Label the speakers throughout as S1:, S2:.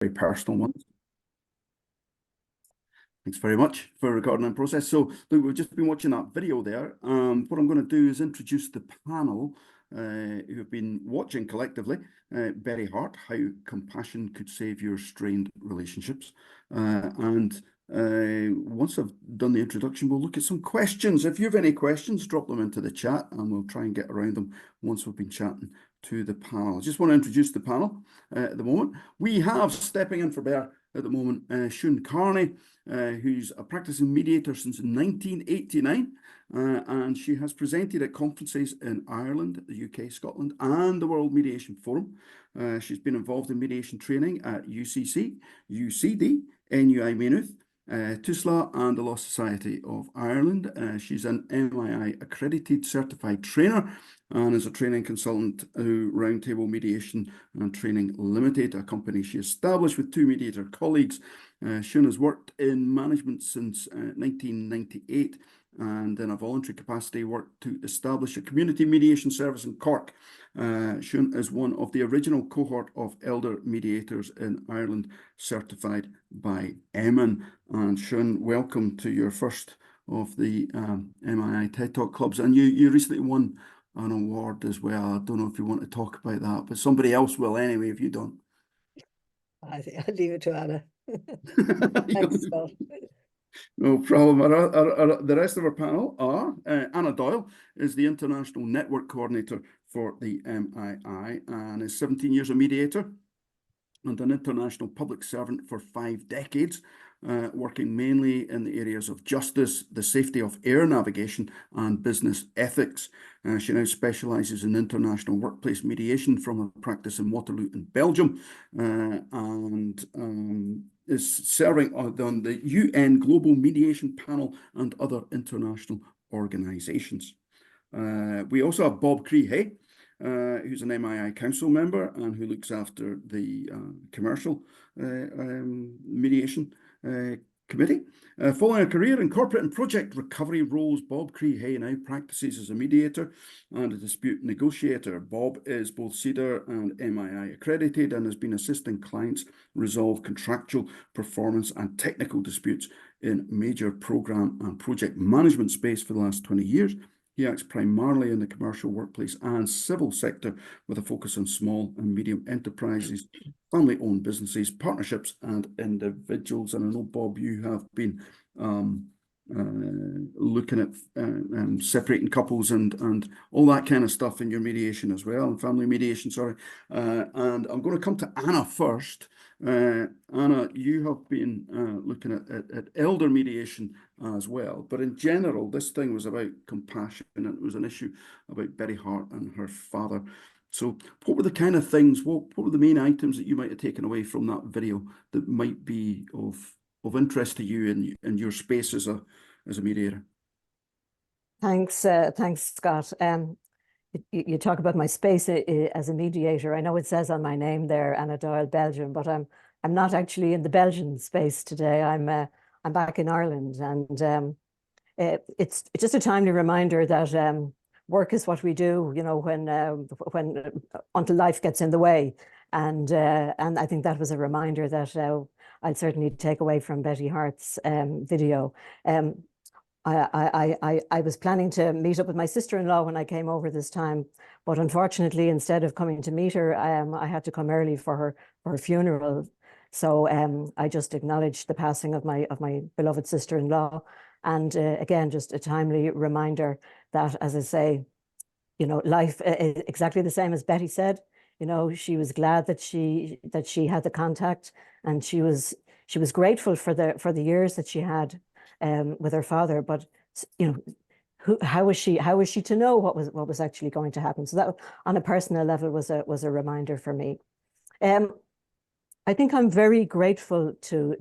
S1: very personal ones. Thanks very much for recording and process. So look, we've just been watching that video there. What I'm going to do is introduce the panel who have been watching collectively. Berry Hart, How Compassion Could Save Your Strained Relationships. And once I've done the introduction, we'll look at some questions. If you have any questions, drop them into the chat and we'll try and get around them once we've been chatting to the panel. I just want to introduce the panel at the moment. We have, stepping in for Bear at the moment, Siún Carney, who's a practicing mediator since 1989, and she has presented at conferences in Ireland, the UK, Scotland, and the World Mediation Forum. She's been involved in mediation training at UCC, UCD, NUI Maynooth, TUSLA, and the Law Society of Ireland. She's an MII accredited certified trainer and is a training consultant to Roundtable Mediation and Training Limited, a company she established with two mediator colleagues. Siún has worked in management since 1998 and in a voluntary capacity worked to establish a community mediation service in Cork. Siún is one of the original cohort of elder mediators in Ireland, certified by Emin. And Siún, welcome to your first of the MII TED Talk Clubs. And you recently won an award as well. I don't know if you want to talk about that, but somebody else will anyway if you don't.
S2: I'll leave it to Anna. Thanks, Scott.
S1: No problem. The rest of our panel are Anna Doyle is the International Network Coordinator for the MII and is 17 years a mediator and an international public servant for 5 decades, working mainly in the areas of justice, the safety of air navigation and business ethics. She now specialises in international workplace mediation from her practice in Waterloo in Belgium and is serving on the UN Global Mediation Panel and other international organisations. We also have Bob Creagh, who's an MII Council member and who looks after the commercial mediation committee. Following a career in corporate and project recovery roles, Bob Creagh now practices as a mediator and a dispute negotiator. Bob is both CEDAR and MII accredited and has been assisting clients resolve contractual, performance and technical disputes in major programme and project management space for the last 20 years. He acts primarily in the commercial workplace and civil sector with a focus on small and medium enterprises, family-owned businesses, partnerships and individuals. And I know, Bob, you have been looking at separating couples and all that kind of stuff in your mediation as well, and family mediation, sorry. And I'm going to come to Anna first. Anna, you have been looking at elder mediation as well, but in general, this thing was about compassion and it was an issue about Berry Hart and her father. So what were the kind of things, what were the main items that you might have taken away from that video that might be of interest to you in your space as a mediator?
S2: Thanks, Scott. You talk about my space as a mediator. I know it says on my name there, Anna Doyle, Belgium, but I'm not actually in the Belgian space today. I'm back in Ireland, and it's just a timely reminder that work is what we do. You know, when until life gets in the way, and I think that was a reminder that I'd certainly take away from Berry Hart's video. I was planning to meet up with my sister-in-law when I came over this time, but unfortunately, instead of coming to meet her, I had to come early for her funeral. So I just acknowledged the passing of my beloved sister-in-law, and again, just a timely reminder that, as I say, you know, life is exactly the same as Betty said. You know, she was glad that she had the contact, and she was grateful for the years that she had with her father, but you know, how was she to know what was actually going to happen? So that, on a personal level, was a reminder for me. I think I'm very grateful to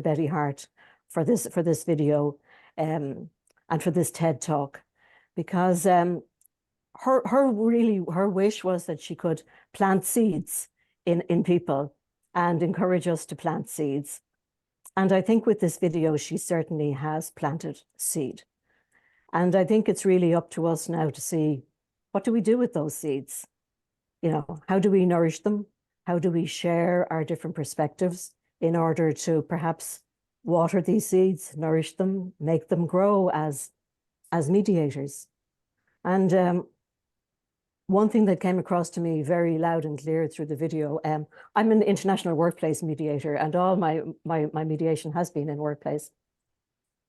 S2: Berry Hart for this video and for this TED Talk, because her wish was that she could plant seeds in people and encourage us to plant seeds. And I think with this video, she certainly has planted seed. And I think it's really up to us now to see, what do we do with those seeds? You know, how do we nourish them? How do we share our different perspectives in order to perhaps water these seeds, nourish them, make them grow as mediators? And one thing that came across to me very loud and clear through the video, I'm an international workplace mediator, and all my mediation has been in workplace.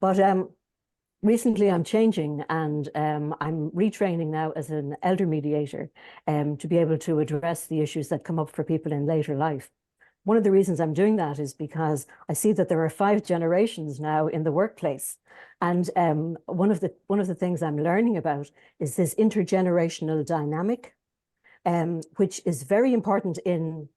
S2: But recently I'm changing, and I'm retraining now as an elder mediator to be able to address the issues that come up for people in later life. One of the reasons I'm doing that is because I see that there are 5 generations now in the workplace. And one of the things I'm learning about is this intergenerational dynamic, which is very important in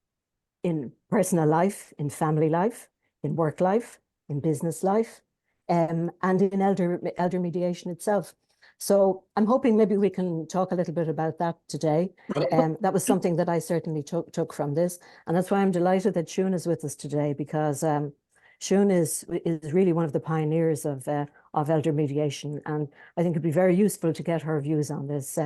S2: personal life, in family life, in work life, in business life, and in elder mediation itself. So I'm hoping maybe we can talk a little bit about that today. That was something that I certainly took from this. And that's why I'm delighted that Siún is with us today, because Siún is really one of the pioneers of elder mediation. And I think it'd be very useful to get her views on this.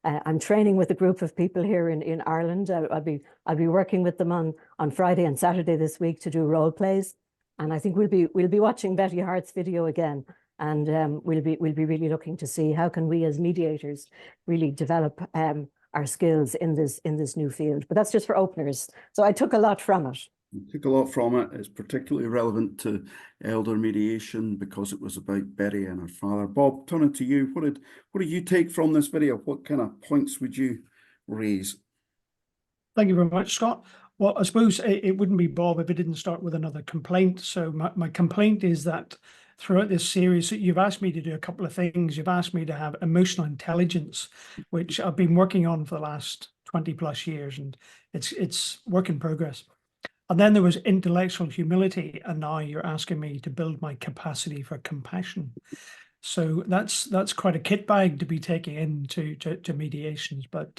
S2: I'm training with a group of people here in Ireland. I'll be working with them on Friday and Saturday this week to do role plays. And I think we'll be watching Betty Hart's video again. And we'll be really looking to see how can we as mediators really develop our skills in this new field. But that's just for openers. So I took a lot from it.
S1: I took a lot from it. It's particularly relevant to elder mediation because it was about Betty and her father. Bob, turning to you, what did you take from this video? What kind of points would you raise?
S3: Thank you very much, Scott. Well, I suppose it wouldn't be Bob if it didn't start with another complaint. So my complaint is that throughout this series, you've asked me to do a couple of things. You've asked me to have emotional intelligence, which I've been working on for the last 20 plus years, and it's work in progress. And then there was intellectual humility, and now you're asking me to build my capacity for compassion. So that's quite a kit bag to be taking into mediations. But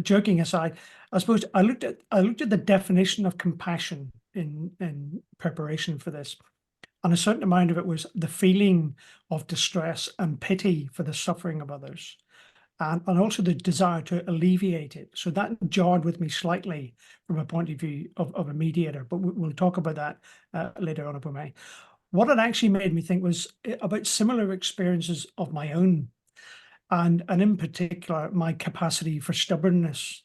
S3: joking aside, I suppose I looked at the definition of compassion in preparation for this, and a certain amount of it was the feeling of distress and pity for the suffering of others, and also the desire to alleviate it. So that jarred with me slightly from a point of view of a mediator, but we'll talk about that later on if we may. What it actually made me think was about similar experiences of my own, and in particular, my capacity for stubbornness,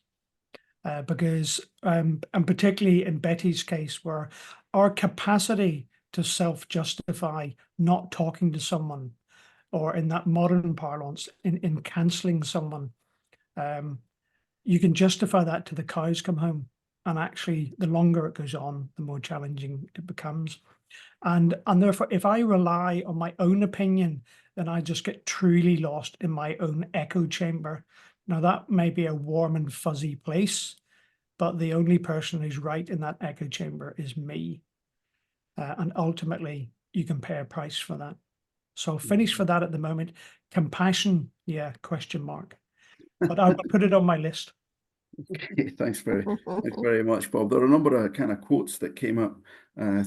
S3: because, and particularly in Betty's case, where our capacity to self-justify not talking to someone, or in that modern parlance, in cancelling someone, you can justify that till the cows come home. And actually, the longer it goes on, the more challenging it becomes. And therefore, if I rely on my own opinion, then I just get truly lost in my own echo chamber. Now, that may be a warm and fuzzy place, but the only person who's right in that echo chamber is me. And ultimately, you can pay a price for that. So I'll finish for that at the moment. Compassion, yeah, question mark. But I will put it on my list.
S1: Okay, thanks very much, Bob. There are a number of kind of quotes that came up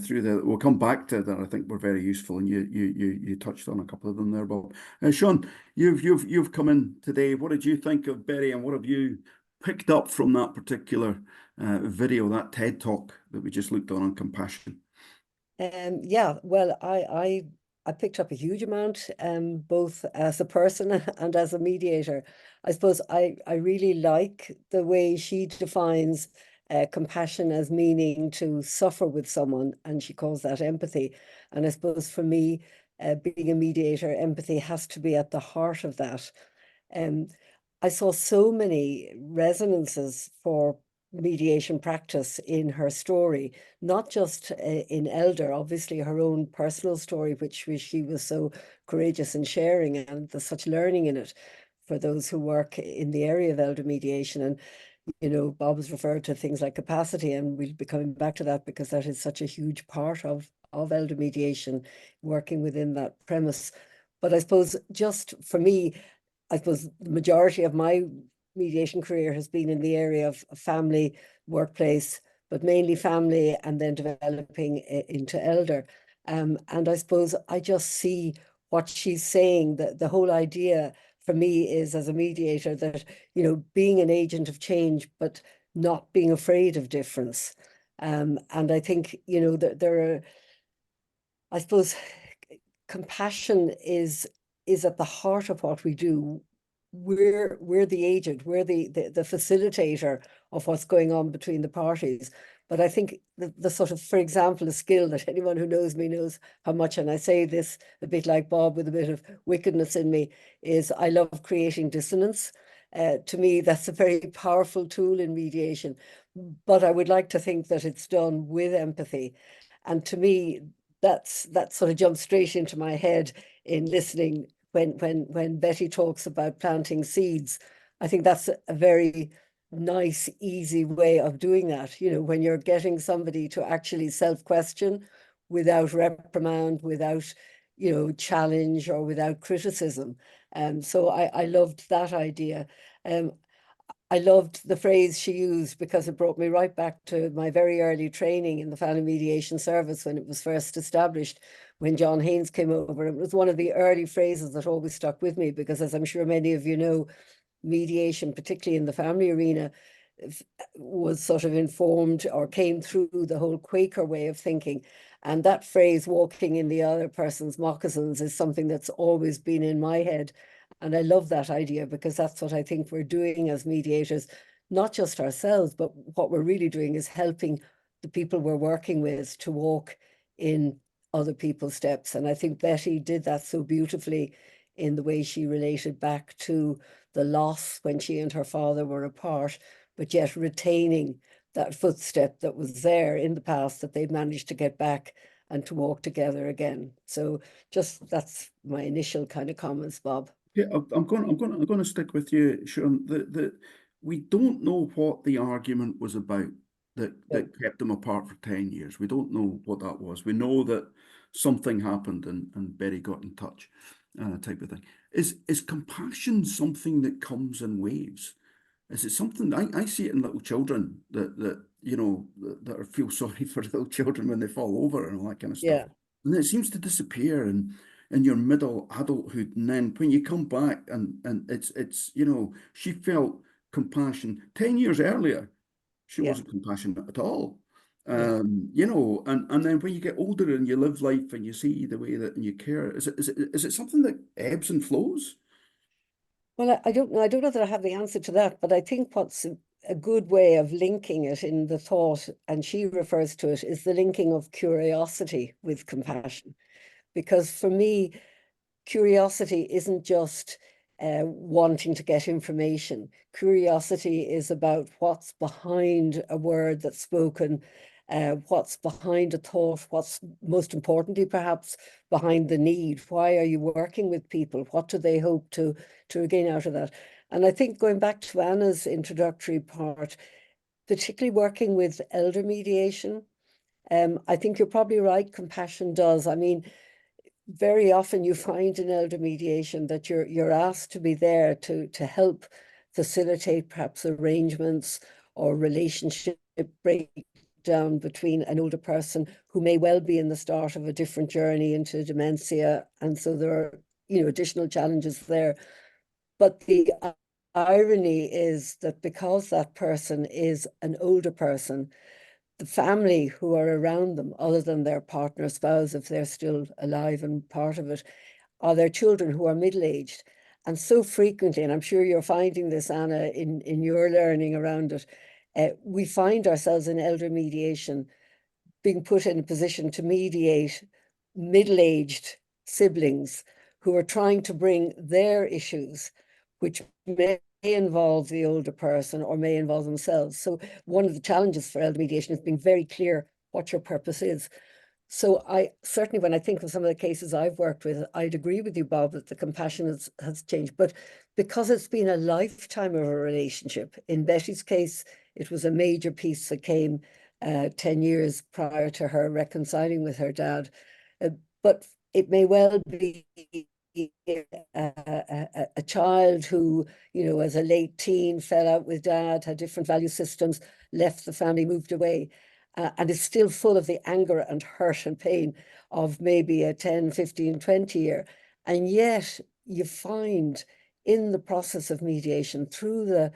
S1: through the. We'll come back to that. I think were very useful, and you touched on a couple of them there, Bob. Siún, you've come in today. What did you think of Betty, and what have you picked up from that particular video, that TED Talk that we just looked on compassion?
S4: Yeah, well, I picked up a huge amount, both as a person and as a mediator. I suppose I really like the way she defines compassion as meaning to suffer with someone, and she calls that empathy. And I suppose for me, being a mediator, empathy has to be at the heart of that. I saw so many resonances for mediation practice in her story, not just in elder, obviously her own personal story, which she was so courageous in sharing, and there's such learning in it for those who work in the area of elder mediation. And you know, Bob has referred to things like capacity, and we'll be coming back to that because that is such a huge part of elder mediation, working within that premise. But I suppose just for me, I suppose the majority of my mediation career has been in the area of family, workplace, but mainly family, and then developing into elder. And I suppose I just see what she's saying, that the whole idea for me is, as a mediator, that, you know, being an agent of change, but not being afraid of difference. And I think, you know, that there are, I suppose, compassion is at the heart of what we do. We're the agent, we're the facilitator of what's going on between the parties. But I think the sort of, for example, a skill that anyone who knows me knows how much, and I say this a bit like Bob with a bit of wickedness in me, is I love creating dissonance. To me, that's a very powerful tool in mediation. But I would like to think that it's done with empathy. And to me, that sort of jumps straight into my head in listening when Betty talks about planting seeds. I think that's a very nice, easy way of doing that. You know, when you're getting somebody to actually self-question without reprimand, without, you know, challenge or without criticism. So I loved that idea. I loved the phrase she used because it brought me right back to my very early training in the Family Mediation Service when it was first established, when John Haynes came over. It was one of the early phrases that always stuck with me because, as I'm sure many of you know, mediation, particularly in the family arena, was sort of informed or came through the whole Quaker way of thinking. And that phrase, walking in the other person's moccasins, is something that's always been in my head. And I love that idea because that's what I think we're doing as mediators, not just ourselves, but what we're really doing is helping the people we're working with to walk in other people's steps. And I think Betty did that so beautifully in the way she related back to the loss when she and her father were apart, but yet retaining that footstep that was there in the past that they've managed to get back and to walk together again. So just that's my initial kind of comments, Bob.
S1: Yeah, I'm going to stick with you, Sharon. We don't know what the argument was about that kept them apart for 10 years. We don't know what that was. We know that something happened and Betty got in touch, type of thing. Is compassion something that comes in waves? Is it something I see it in little children that you know that feel sorry for little children when they fall over and all that kind of stuff.
S4: Yeah.
S1: And it seems to disappear in your middle adulthood, and then when you come back and it's you know, she felt compassion 10 years earlier. She wasn't compassionate at all. You know, and then when you get older and you live life and you see the way that and you care, is it something that ebbs and flows?
S4: Well, I don't know. I don't know that I have the answer to that, but I think what's a good way of linking it in the thought, and she refers to it, is the linking of curiosity with compassion. Because for me, curiosity isn't just wanting to get information. Curiosity is about what's behind a word that's spoken, what's behind a thought, what's most importantly, perhaps behind the need. Why are you working with people? What do they hope to gain out of that? And I think going back to Anna's introductory part, particularly working with elder mediation, I think you're probably right, compassion does. I mean, very often you find in elder mediation that you're asked to be there to help facilitate perhaps arrangements or relationship breakdown between an older person who may well be in the start of a different journey into dementia. And so there are, you know, additional challenges there. But the irony is that because that person is an older person, the family who are around them, other than their partner, spouse, if they're still alive and part of it, are their children who are middle-aged. And so frequently, and I'm sure you're finding this, Anna, in your learning around it, we find ourselves in elder mediation being put in a position to mediate middle-aged siblings who are trying to bring their issues, which may involve the older person or may involve themselves. So one of the challenges for elder mediation is being very clear what your purpose is. So I certainly, when I think of some of the cases I've worked with, I'd agree with you, Bob, that the compassion has changed. But because it's been a lifetime of a relationship, in Betty's case, it was a major piece that came 10 years prior to her reconciling with her dad. But it may well be a child who, you know, as a late teen, fell out with dad, had different value systems, left the family, moved away, and is still full of the anger and hurt and pain of maybe a 10, 15, 20 year. And yet you find in the process of mediation, through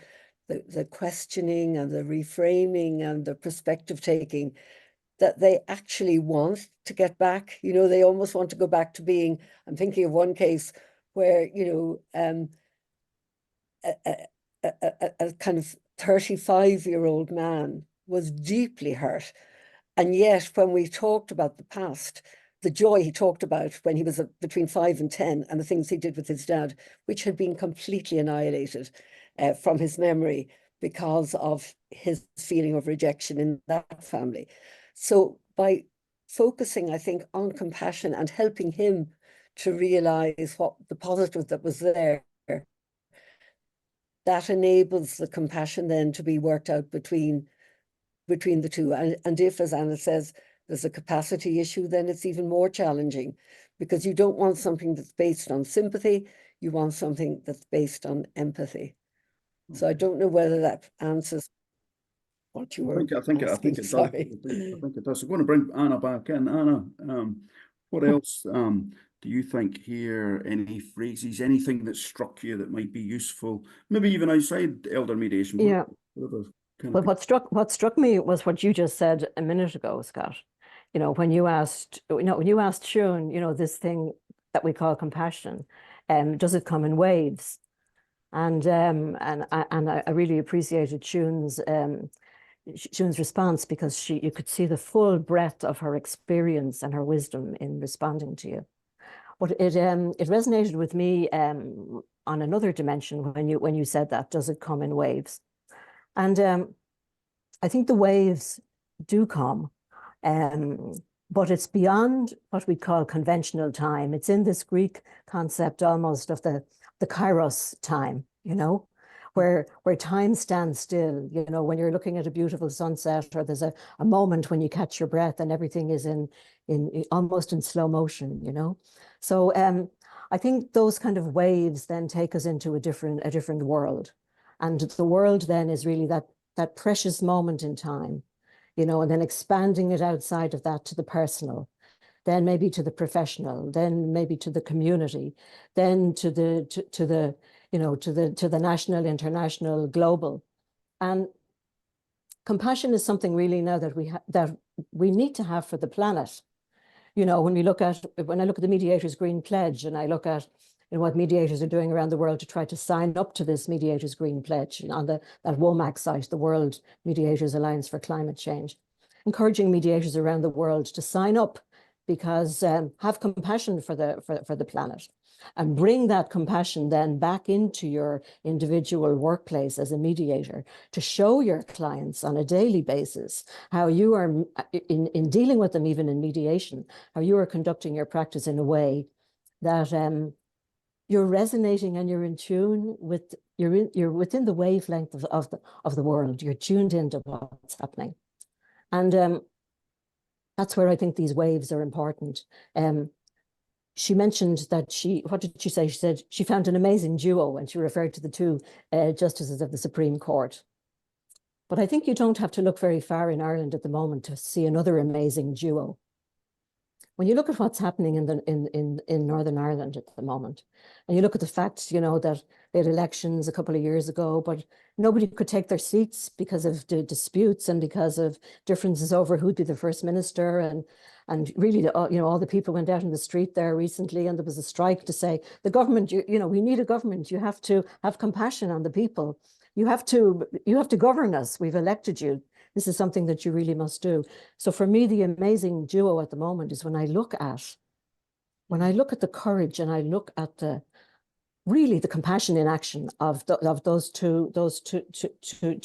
S4: the questioning and the reframing and the perspective taking, that they actually want to get back. You know, they almost want to go back to being, I'm thinking of one case where, you know, a kind of 35-year-old man was deeply hurt. And yet, when we talked about the past, the joy he talked about when he was between 5 and 10, and the things he did with his dad, which had been completely annihilated from his memory because of his feeling of rejection in that family. So by focusing, I think, on compassion and helping him to realize what the positive that was there, that enables the compassion then to be worked out between the two. And if, as Anna says, there's a capacity issue, then it's even more challenging, because you don't want something that's based on sympathy, you want something that's based on empathy. So I don't know whether that answers what you were asking.
S1: I think it does.
S4: Sorry.
S1: I think it does. I'm going to bring Anna back in. Anna, what else do you think here? Any phrases, anything that struck you that might be useful, maybe even outside elder mediation?
S2: Yeah.
S1: Well,
S2: what struck me was what you just said a minute ago, Scott. You know, when you asked Siún, you know, this thing that we call compassion, does it come in waves? And I really appreciated Siún's response, because you could see the full breadth of her experience and her wisdom in responding to you. But it resonated with me on another dimension when you said that, does it come in waves? And I think the waves do come, but it's beyond what we call conventional time. It's in this Greek concept almost of the kairos time, you know, where time stands still, you know, when you're looking at a beautiful sunset, or there's a moment when you catch your breath and everything is in almost in slow motion, you know. So I think those kind of waves then take us into a different world. And the world then is really that precious moment in time, you know, and then expanding it outside of that to the personal, then maybe to the professional, then maybe to the community, then to the national, international, global. And compassion is something really now that we need to have for the planet. You know, when I look at the Mediators Green Pledge, and I look at what mediators are doing around the world to try to sign up to this Mediators Green Pledge on that WOMAC site, the World Mediators Alliance for Climate Change, encouraging mediators around the world to sign up, because have compassion for the planet, and bring that compassion then back into your individual workplace as a mediator, to show your clients on a daily basis how you are, in dealing with them, even in mediation, how you are conducting your practice in a way that you're resonating and you're in tune with, you're within the wavelength of the world. You're tuned into what's happening. And that's where I think these waves are important. She mentioned that what did she say? She said she found an amazing duo, and she referred to the two justices of the Supreme Court. But I think you don't have to look very far in Ireland at the moment to see another amazing duo. When you look at what's happening in Northern Ireland at the moment, and you look at the fact, you know, that they had elections a couple of years ago, but nobody could take their seats because of the disputes and because of differences over who'd be the first minister, and really, you know, all the people went out in the street there recently, and there was a strike to say the government, you know, we need a government. You have to have compassion on the people. You have to govern us. We've elected you. This is something that you really must do. So for me, the amazing duo at the moment is when I look at the courage, and I look at really the compassion in action of those two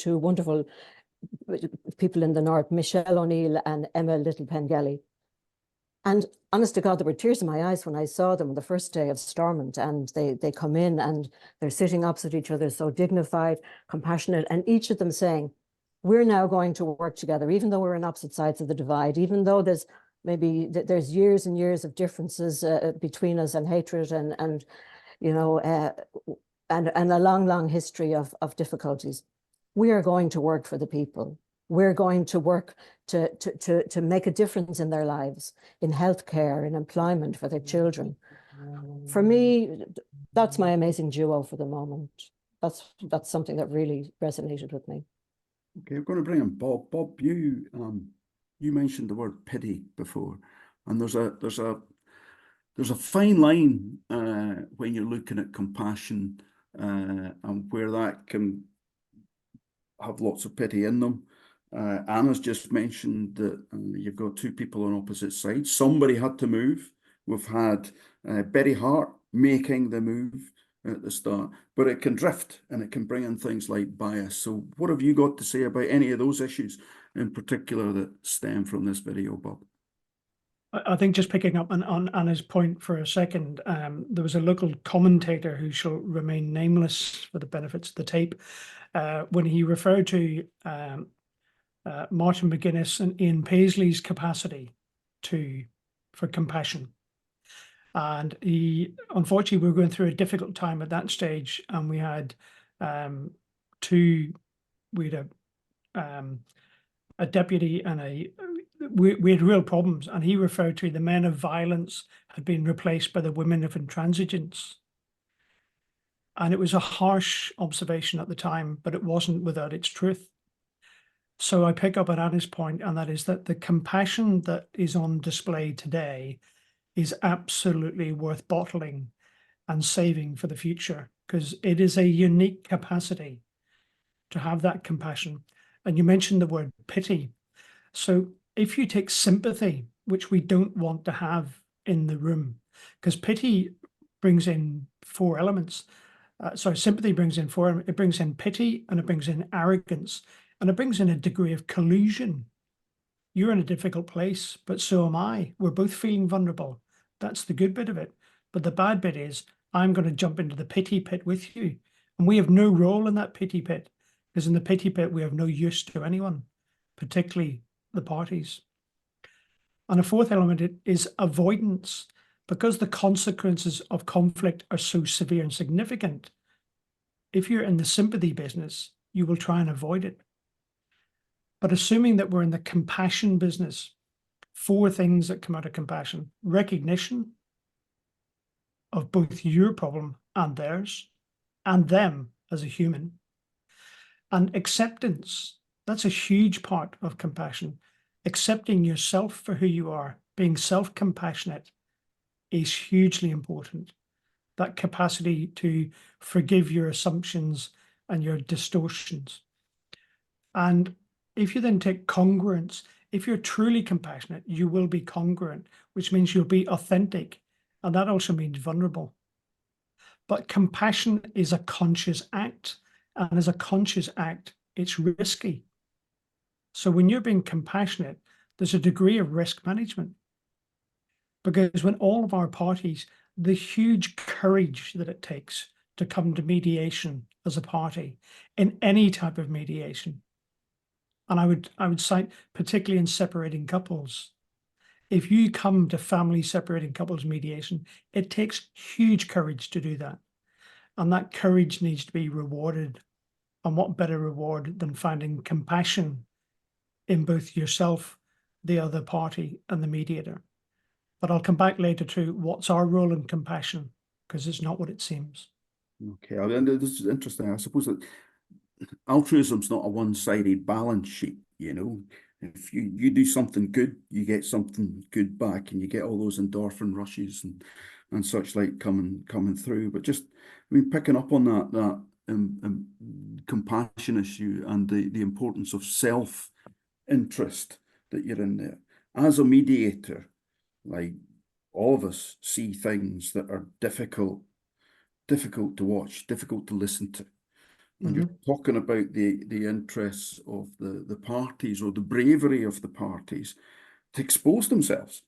S2: wonderful people in the north, Michelle O'Neill and Emma Little Pengelly. And honest to God, there were tears in my eyes when I saw them on the first day of Stormont, and they come in and they're sitting opposite each other, so dignified, compassionate, and each of them saying, we're now going to work together, even though we're on opposite sides of the divide, even though there's years and years of differences between us, and hatred, and you know, and a long history of difficulties. We are going to work for the people. We're going to work to make a difference in their lives, in healthcare, in employment for their children. For me, that's my amazing duo for the moment. that's something that really resonated with me.
S1: Okay, I'm going to bring in Bob. Bob, you mentioned the word pity before, and there's a fine line when you're looking at compassion and where that can have lots of pity in them. Anna's just mentioned that you've got two people on opposite sides. Somebody had to move. We've had Betty Hart making the move at the start, but it can drift and it can bring in things like bias. So what have you got to say about any of those issues in particular that stem from this video, Bob?
S3: I think just picking up on Anna's point for a second, there was a local commentator who shall remain nameless for the benefits of the tape, when he referred to Martin McGuinness and Ian Paisley's capacity for compassion. And unfortunately, we were going through a difficult time at that stage, and we had a deputy and we had real problems. And he referred to the men of violence had been replaced by the women of intransigence. And it was a harsh observation at the time, but it wasn't without its truth. So I pick up on Anna's point, and that is that the compassion that is on display today is absolutely worth bottling and saving for the future, because it is a unique capacity to have that compassion. And you mentioned the word pity. So if you take sympathy, which we don't want to have in the room, because pity brings in four elements. Sympathy brings in four. It brings in pity, and it brings in arrogance, and it brings in a degree of collusion. You're in a difficult place, but so am I. We're both feeling vulnerable. That's the good bit of it. But the bad bit is I'm going to jump into the pity pit with you. And we have no role in that pity pit, because in the pity pit, we have no use to anyone, particularly the parties. And a fourth element is avoidance, because the consequences of conflict are so severe and significant. If you're in the sympathy business, you will try and avoid it. But assuming that we're in the compassion business, four things that come out of compassion: recognition of both your problem and theirs, and them as a human, and acceptance. That's a huge part of compassion. Accepting yourself for who you are, being self-compassionate, is hugely important. That capacity to forgive your assumptions and your distortions. And if you then take congruence, if you're truly compassionate, you will be congruent, which means you'll be authentic. And that also means vulnerable. But compassion is a conscious act. And as a conscious act, it's risky. So when you're being compassionate, there's a degree of risk management. Because when all of our parties, the huge courage that it takes to come to mediation as a party in any type of mediation, and I would cite particularly in separating couples, if you come to family separating couples mediation, it takes huge courage to do that. And that courage needs to be rewarded. And what better reward than finding compassion in both yourself, the other party, and the mediator. But I'll come back later to what's our role in compassion, because it's not what it seems.
S1: Okay, I mean, this is interesting. I suppose that altruism's not a one-sided balance sheet, you know. If you do something good, you get something good back, and you get all those endorphin rushes and such like coming through. But just, I mean, picking up on that compassion issue and the importance of self-interest that you're in there. As a mediator, like, all of us see things that are difficult to watch, difficult to listen to. And you're talking about the interests of the parties, or the bravery of the parties to expose themselves,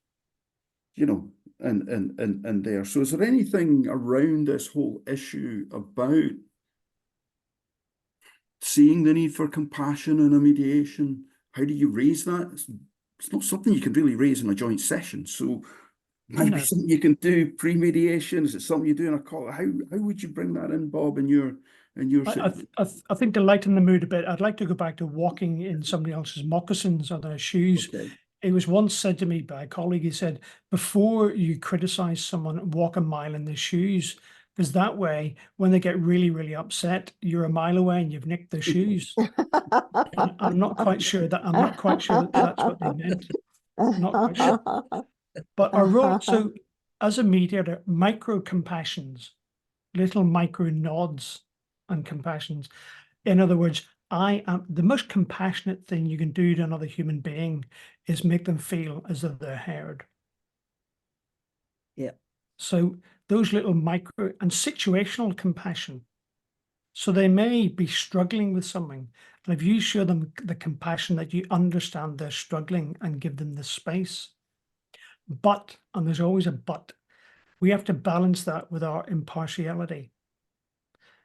S1: you know, and there. So is there anything around this whole issue about seeing the need for compassion in a mediation? How do you raise that? It's not something you can really raise in a joint session. So maybe something you can do pre-mediation. Is it something you do in a call? How would you bring that in, Bob, in your
S3: I think to lighten the mood a bit, I'd like to go back to walking in somebody else's moccasins or their shoes.
S1: Okay.
S3: It was once said to me by a colleague, he said, before you criticize someone, walk a mile in their shoes, Because that way, when they get really, really upset, you're a mile away and you've nicked their shoes. And I'm not quite sure that that's what they meant. Not quite sure. But our role, so as a mediator, micro compassions, little micro nods and compassions. In other words, the most compassionate thing you can do to another human being is make them feel as though they're heard.
S4: Yeah.
S3: So those little micro and situational compassion. So they may be struggling with something. And if you show them the compassion that you understand they're struggling and give them the space. But, and there's always a but, we have to balance that with our impartiality.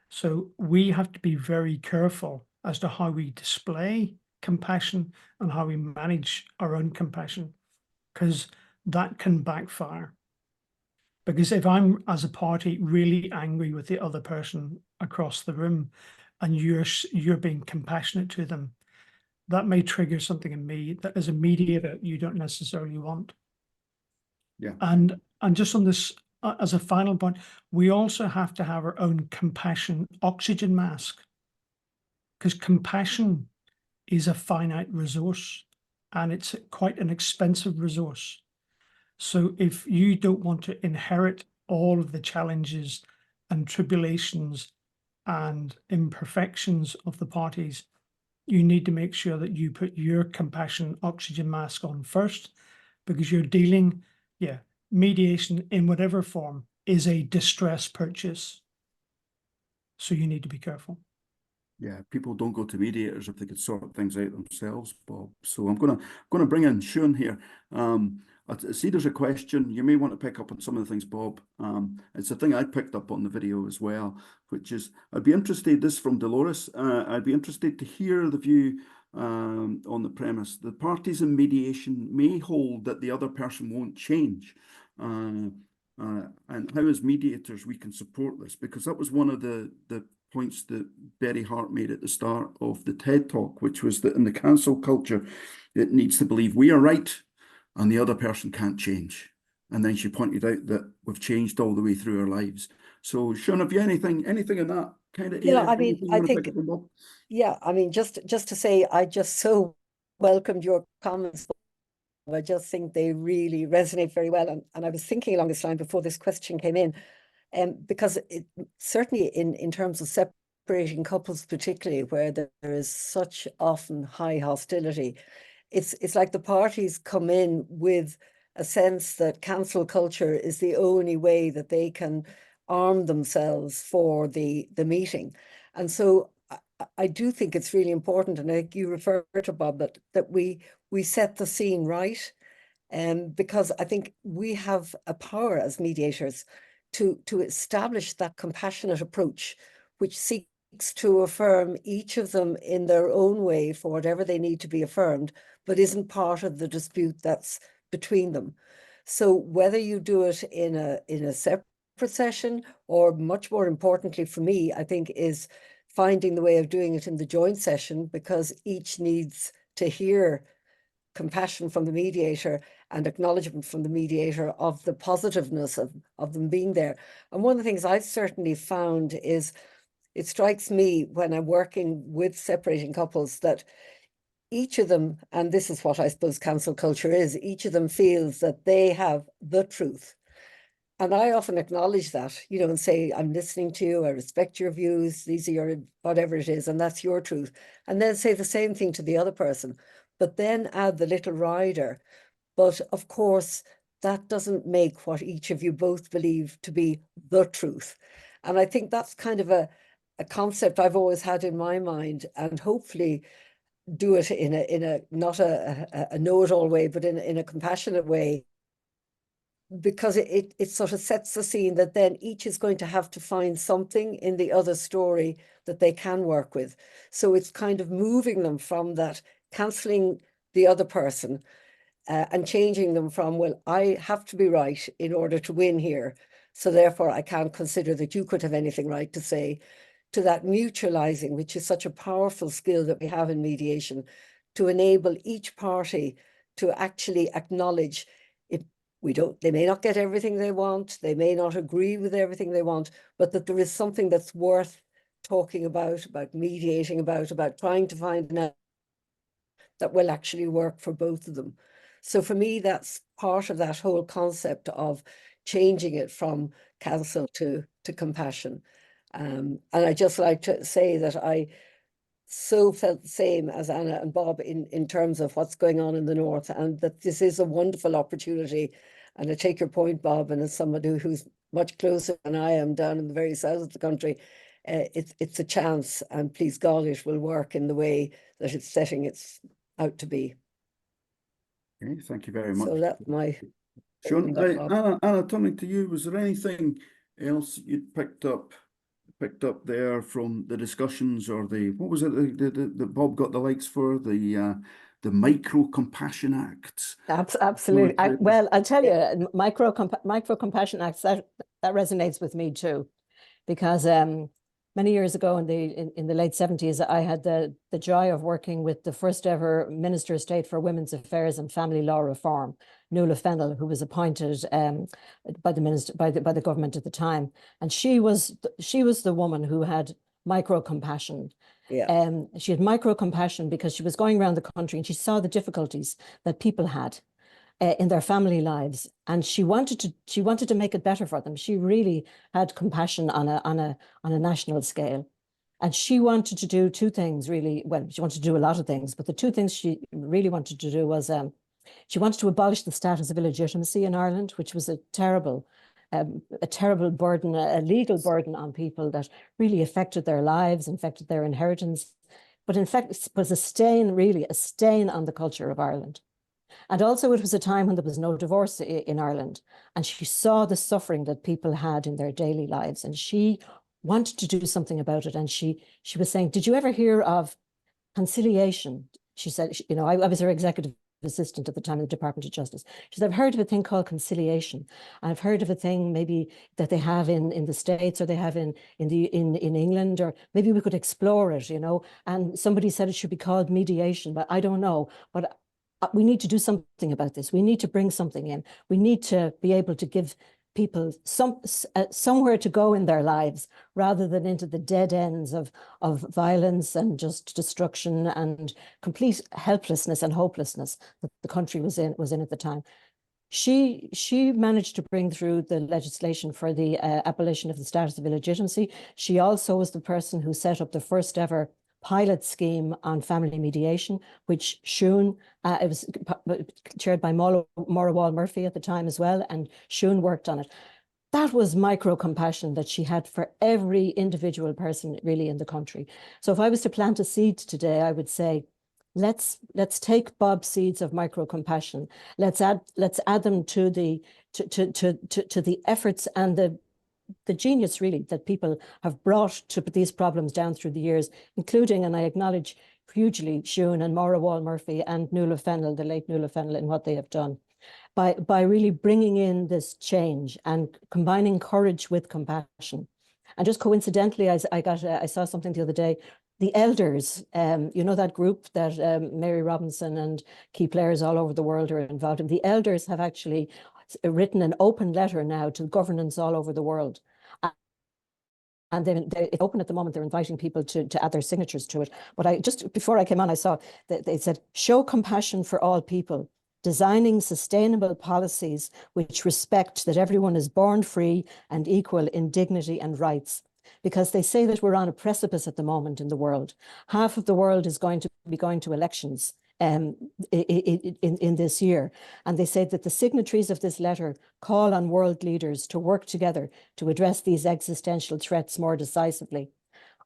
S3: So we have to be very careful as to how we display compassion and how we manage our own compassion, because that can backfire. Because if I'm, as a party, really angry with the other person across the room and you're being compassionate to them, that may trigger something in me that as a mediator you don't necessarily want.
S1: Yeah.
S3: And just on this, as a final point, we also have to have our own compassion oxygen mask, because compassion is a finite resource and it's quite an expensive resource. So if you don't want to inherit all of the challenges and tribulations and imperfections of the parties, you need to make sure that you put your compassion oxygen mask on first, because you're dealing, mediation in whatever form is a distress purchase. So you need to be careful.
S1: Yeah, people don't go to mediators if they could sort things out themselves, Bob. So I'm gonna bring in Sean here. I see there's a question. You may want to pick up on some of the things, Bob. It's a thing I picked up on the video as well, which is I'd be interested. This from Dolores. I'd be interested to hear the view on the premise the parties in mediation may hold that the other person won't change. And how as mediators we can support this, because that was one of the points that Betty Hart made at the start of the TED Talk, which was that in the cancel culture, it needs to believe we are right and the other person can't change. And then she pointed out that we've changed all the way through our lives. So Sean, have you anything in that kind of
S4: Yeah,
S1: area?
S4: I mean, I think, yeah, I mean, just to say, I just so welcomed your comments. I just think they really resonate very well. And I was thinking along this line before this question came in, because it certainly in terms of separating couples, particularly where there is such often high hostility, it's like the parties come in with a sense that cancel culture is the only way that they can arm themselves for the meeting. And so I do think it's really important, and like you refer to, Bob, that we set the scene right, because I think we have a power as mediators to establish that compassionate approach, which seeks to affirm each of them in their own way for whatever they need to be affirmed, but isn't part of the dispute that's between them. So whether you do it in a separate session, or much more importantly for me, I think, is finding the way of doing it in the joint session, because each needs to hear compassion from the mediator and acknowledgement from the mediator of the positiveness of them being there. And one of the things I've certainly found is, it strikes me when I'm working with separating couples that each of them, and this is what I suppose cancel culture is, each of them feels that they have the truth. And I often acknowledge that, and say, I'm listening to you, I respect your views, these are your, whatever it is, and that's your truth. And then say the same thing to the other person, but then add the little rider. But of course, that doesn't make what each of you both believe to be the truth. And I think that's kind of a concept I've always had in my mind, and hopefully do it in a not a know-it-all way, but in a compassionate way, because it sort of sets the scene that then each is going to have to find something in the other story that they can work with. So it's kind of moving them from that, cancelling the other person, and changing them from, well, I have to be right in order to win here, so therefore I can't consider that you could have anything right to say, to that mutualizing, which is such a powerful skill that we have in mediation, to enable each party to actually acknowledge they may not get everything they want, they may not agree with everything they want, but that there is something that's worth talking about mediating about trying to find an that will actually work for both of them. So for me, that's part of that whole concept of changing it from counsel to compassion. And I just like to say that I so felt the same as Anna and Bob in terms of what's going on in the north, and that this is a wonderful opportunity. And I take your point, Bob, and as somebody who's much closer than I am down in the very south of the country, it's a chance, and please God, it will work in the way that it's setting its out to be.
S1: Okay, thank you very much.
S4: So that's my
S1: Sean. Anna, turning to you, was there anything else you'd picked up there from the discussions, or what was it that Bob got the likes for, the micro compassion acts?
S2: Absolutely. Well, I'll tell you, micro compassion acts, that resonates with me too, because many years ago in the late 70s, I had the joy of working with the first ever Minister of State for Women's Affairs and Family Law Reform, Nuala Fennell, who was appointed by the government at the time, and she was the woman who had micro compassion.
S4: Yeah.
S2: She had micro compassion because she was going around the country and she saw the difficulties that people had in their family lives, and she wanted to make it better for them. She really had compassion on a national scale, and she wanted to do two things really. Well, she wanted to do a lot of things, but the two things she really wanted to do was she wanted to abolish the status of illegitimacy in Ireland, which was a terrible burden, a legal burden on people that really affected their lives, affected their inheritance, but in fact it was a stain on the culture of Ireland. And also it was a time when there was no divorce in Ireland, and she saw the suffering that people had in their daily lives, and she wanted to do something about it. And she was saying, did you ever hear of conciliation? She said, I was her executive assistant at the time in the Department of Justice. She said, I've heard of a thing called conciliation. I've heard of a thing maybe that they have in the States, or they have in England, or maybe we could explore it, and somebody said it should be called mediation, but I don't know. But we need to do something about this. We need to bring something in. We need to be able to give people somewhere to go in their lives, rather than into the dead ends of violence and just destruction and complete helplessness and hopelessness that the country was in at the time. She managed to bring through the legislation for the abolition of the status of illegitimacy. She also was the person who set up the first ever pilot scheme on family mediation, which Siún, it was chaired by Maura Wall-Murphy at the time as well, and Siún worked on it. That was micro compassion that she had for every individual person really in the country. So if I was to plant a seed today, I would say, let's take Bob's seeds of micro compassion. Let's add them to the efforts and the genius really that people have brought to put these problems down through the years, including, and I acknowledge hugely, Siún and Maura Wall-Murphy and Nuala Fennell, the late Nuala Fennell, in what they have done by really bringing in this change and combining courage with compassion. And just coincidentally, I saw something the other day. The elders, that group that Mary Robinson and key players all over the world are involved in. The elders have actually written an open letter now to governance all over the world. And it's open at the moment. They're inviting people to add their signatures to it. But just before I came on, I saw that they said, show compassion for all people, designing sustainable policies which respect that everyone is born free and equal in dignity and rights. Because they say that we're on a precipice at the moment in the world. Half of the world is going to be going to elections in this year. And they say that the signatories of this letter call on world leaders to work together to address these existential threats more decisively.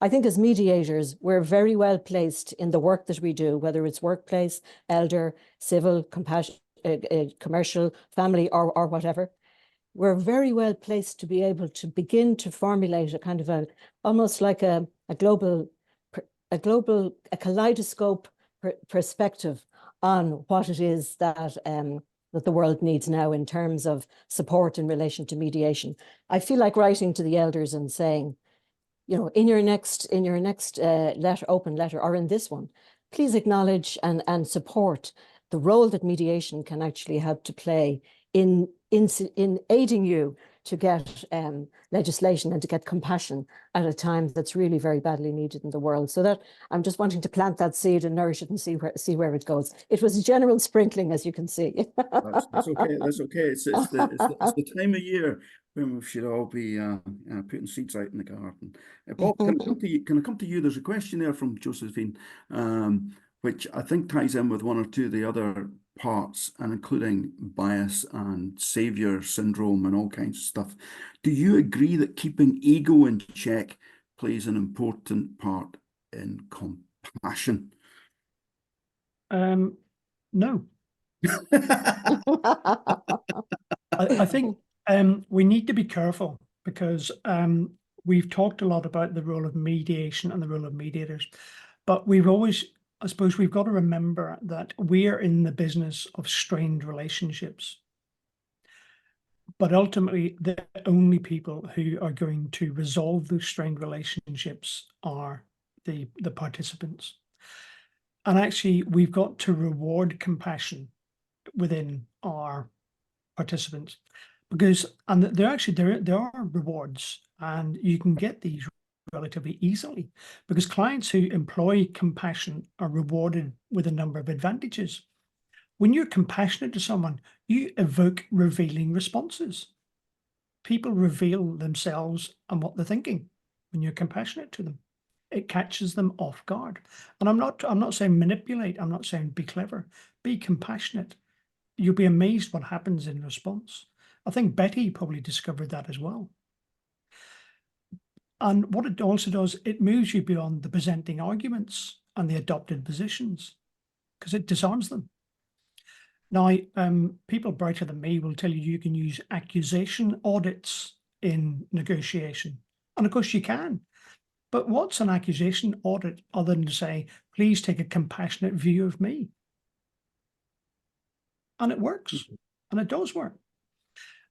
S2: I think as mediators, we're very well placed in the work that we do, whether it's workplace, elder, civil, compassion, commercial, family, or whatever. We're very well placed to be able to begin to formulate a kind of almost like a kaleidoscope perspective on what it is that the world needs now in terms of support in relation to mediation. I feel like writing to the elders and saying, in your next letter, open letter, or in this one, please acknowledge and support the role that mediation can actually help to play in aiding you to get legislation and to get compassion at a time that's really very badly needed in the world. So that I'm just wanting to plant that seed and nourish it and see where it goes. It was a general sprinkling, as you can see.
S1: That's okay. That's okay. It's the time of year when we should all be putting seeds out in the garden. Bob, can I come to you? Can I come to you? There's a question there from Josephine, which I think ties in with one or two of the other parts, and including bias and savior syndrome and all kinds of stuff. Do you agree that keeping ego in check plays an important part in compassion?
S3: No. I think we need to be careful, because we've talked a lot about the role of mediation and the role of mediators, but we've always, I suppose we've got to remember that we're in the business of strained relationships. But ultimately, the only people who are going to resolve those strained relationships are the participants. And actually, we've got to reward compassion within our participants, because there are rewards, and you can get these relatively easily, because clients who employ compassion are rewarded with a number of advantages. When you're compassionate to someone, you evoke revealing responses. People reveal themselves and what they're thinking when you're compassionate to them. It catches them off guard. And I'm not saying manipulate. I'm not saying be clever. Be compassionate. You'll be amazed what happens in response. I think Betty probably discovered that as well. And what it also does, it moves you beyond the presenting arguments and the adopted positions, because it disarms them. Now, people brighter than me will tell you you can use accusation audits in negotiation. And of course you can. But what's an accusation audit other than to say, please take a compassionate view of me? And it works. And it does work.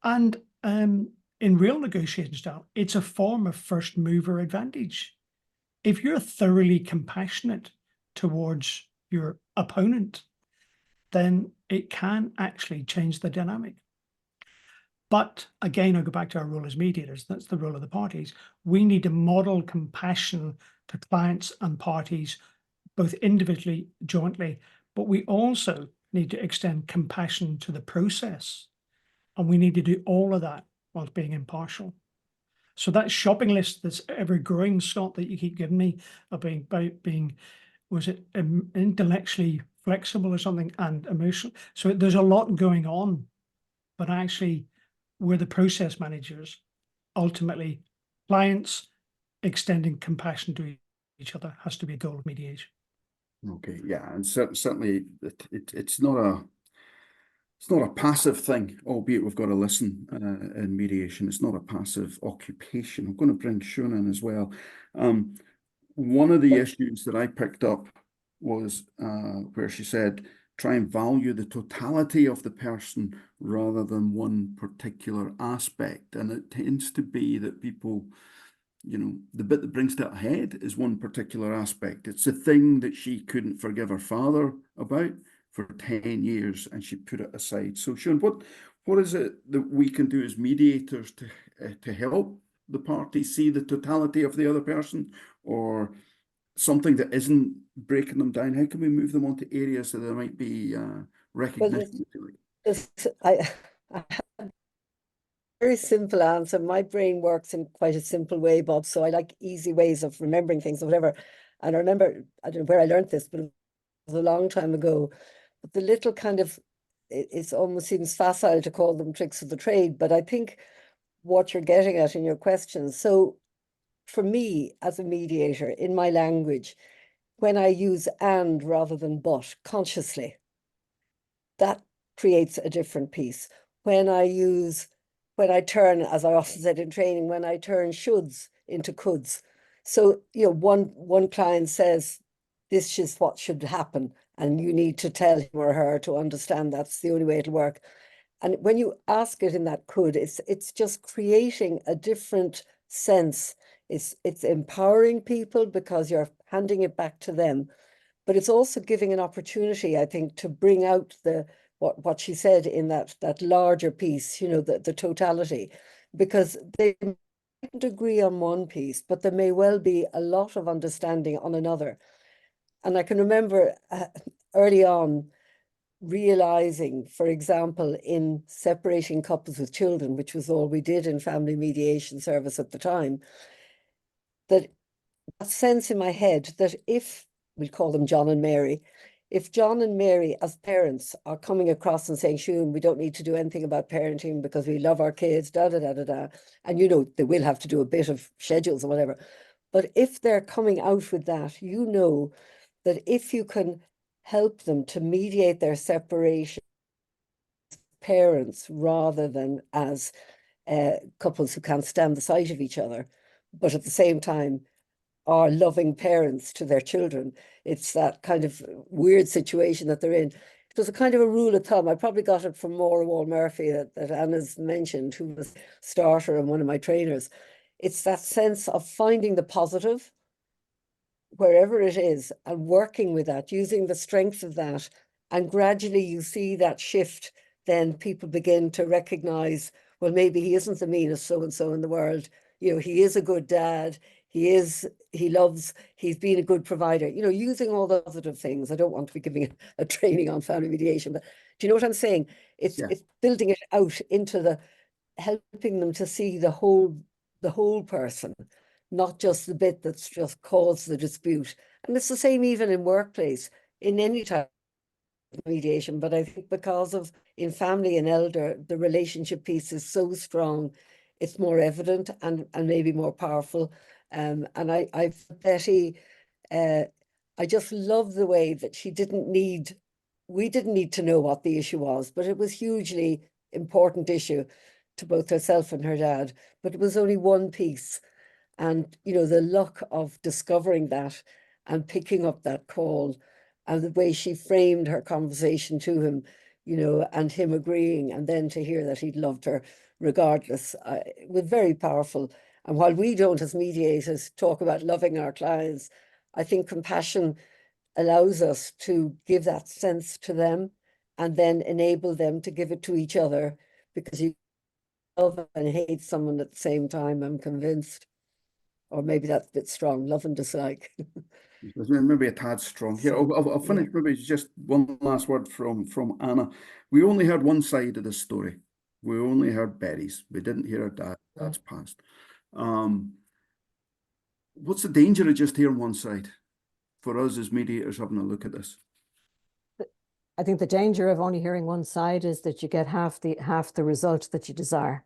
S3: And in real negotiation style, it's a form of first mover advantage. If you're thoroughly compassionate towards your opponent, then it can actually change the dynamic. But again, I'll go back to our role as mediators. That's the role of the parties. We need to model compassion to clients and parties, both individually, jointly, but we also need to extend compassion to the process. And we need to do all of that whilst being impartial. So that shopping list that's ever growing, Scott, that you keep giving me about being, was it intellectually flexible or something, and emotional? So there's a lot going on, but actually we're the process managers. Ultimately, clients extending compassion to each other has to be a goal of mediation.
S1: Okay, yeah, and certainly it's not a passive thing, albeit we've got to listen in mediation. It's not a passive occupation. I'm going to bring Shona in as well. One of the issues that I picked up was where she said, try and value the totality of the person rather than one particular aspect. And it tends to be that people, the bit that brings to a head is one particular aspect. It's the thing that she couldn't forgive her father about for 10 years, and she put it aside. So Sean, what is it that we can do as mediators to help the parties see the totality of the other person, or something that isn't breaking them down? How can we move them onto areas so there might be recognition?
S4: I have a very simple answer. My brain works in quite a simple way, Bob, so I like easy ways of remembering things or whatever. And I remember, I don't know where I learned this, but it was a long time ago. But the little kind of, it almost seems facile to call them tricks of the trade, but I think what you're getting at in your questions. So for me, as a mediator, in my language, when I use and rather than but consciously, that creates a different piece. When I turn, as I often said in training, when I turn shoulds into coulds. So, one client says, this is what should happen, and you need to tell him or her to understand that's the only way it'll work. And when you ask it in that could, it's just creating a different sense. It's empowering people because you're handing it back to them, but it's also giving an opportunity, I think, to bring out what she said in that larger piece, you know, the totality, because they mightn't agree on one piece, but there may well be a lot of understanding on another. And I can remember early on realizing, for example, in separating couples with children, which was all we did in family mediation service at the time, that sense in my head that if we call them John and Mary, if John and Mary as parents are coming across and saying, Siún, we don't need to do anything about parenting because we love our kids, da da da da da, and you know they will have to do a bit of schedules or whatever, but if they're coming out with that, you know that if you can help them to mediate their separation parents rather than as couples who can't stand the sight of each other, but at the same time are loving parents to their children. It's that kind of weird situation that they're in. It was a kind of a rule of thumb. I probably got it from Maura Wall Murphy that Anna's mentioned, who was starter and one of my trainers. It's that sense of finding the positive wherever it is and working with that, using the strength of that. And gradually you see that shift. Then people begin to recognize, well, maybe he isn't the meanest so-and-so in the world. You know, he is a good dad. He's been a good provider, you know, using all the positive things. I don't want to be giving a training on family mediation, but do you know what I'm saying? It's building it out into helping them to see the whole person, not just the bit that's just caused the dispute. And it's the same even in workplace, in any type of mediation. But I think because of in family and elder, the relationship piece is so strong, it's more evident and maybe more powerful. And Betty, I just love the way that we didn't need to know what the issue was, but it was hugely important issue to both herself and her dad, but it was only one piece. And, you know, the luck of discovering that and picking up that call and the way she framed her conversation to him, you know, and him agreeing, and then to hear that he'd loved her regardless, it was very powerful. And while we don't, as mediators, talk about loving our clients, I think compassion allows us to give that sense to them and then enable them to give it to each other, because you love and hate someone at the same time, I'm convinced. Or maybe that's a bit strong, love and dislike.
S1: Maybe a tad strong. Here, I'll finish. Maybe just one last word from Anna. We only heard one side of the story. We only heard Betty's. We didn't hear her dad's past. What's the danger of just hearing one side for us as mediators having a look at this?
S2: I think the danger of only hearing one side is that you get half the result that you desire.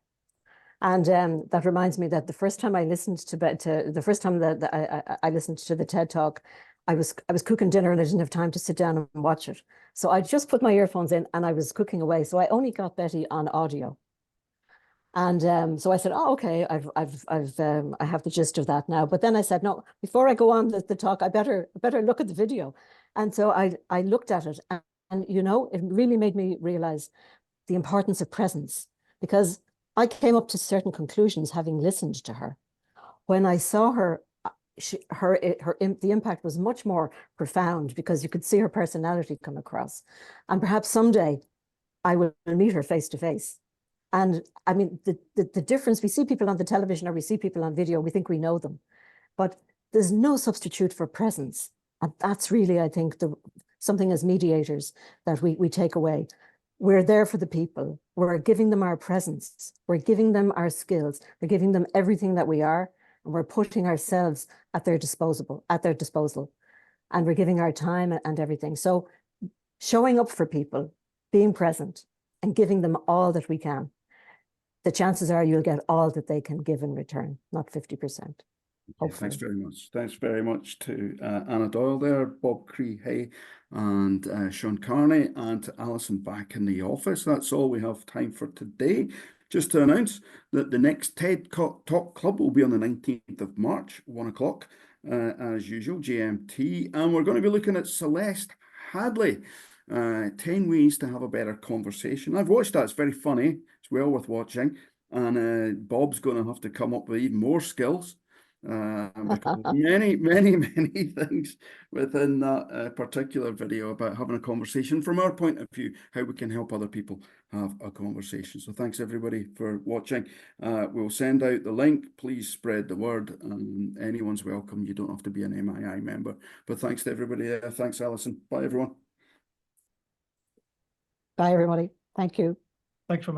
S2: And that reminds me that the first time I listened that I listened to the TED Talk, I was cooking dinner and I didn't have time to sit down and watch it. So I just put my earphones in and I was cooking away. So I only got Betty on audio. And so I said, oh, okay, I have the gist of that now. But then I said, no, before I go on the talk, I better look at the video. And so I looked at it, and you know, it really made me realize the importance of presence, because I came up to certain conclusions having listened to her. When I saw her, the impact was much more profound, because you could see her personality come across. And perhaps someday I will meet her face to face. And I mean, the difference, we see people on the television or we see people on video, we think we know them, but there's no substitute for presence. And that's really, I think, something as mediators that we take away. We're there for the people. We're giving them our presence. We're giving them our skills. We're giving them everything that we are, and we're putting ourselves at their disposal. And we're giving our time and everything. So showing up for people, being present, and giving them all that we can, the chances are you'll get all that they can give in return, not 50%.
S1: Yeah, thanks very much. Thanks very much to Anna Doyle there, Bob Creehey, and Siún Carney, and to Alison back in the office. That's all we have time for today. Just to announce that the next TED Talk Club will be on the 19th of March, 1 o'clock, as usual, GMT. And we're going to be looking at Celeste Hadley, 10 Ways to Have a Better Conversation. I've watched that. It's very funny. It's well worth watching. And Bob's going to have to come up with even more skills because many things within that particular video about having a conversation from our point of view, how we can help other people have a conversation. So thanks everybody for watching. We'll send out the link. Please spread the word. Anyone's welcome. You don't have to be an MII member. But thanks to everybody. Thanks, Alison. Bye, everyone.
S2: Bye, everybody. Thank you.
S3: Thanks very much.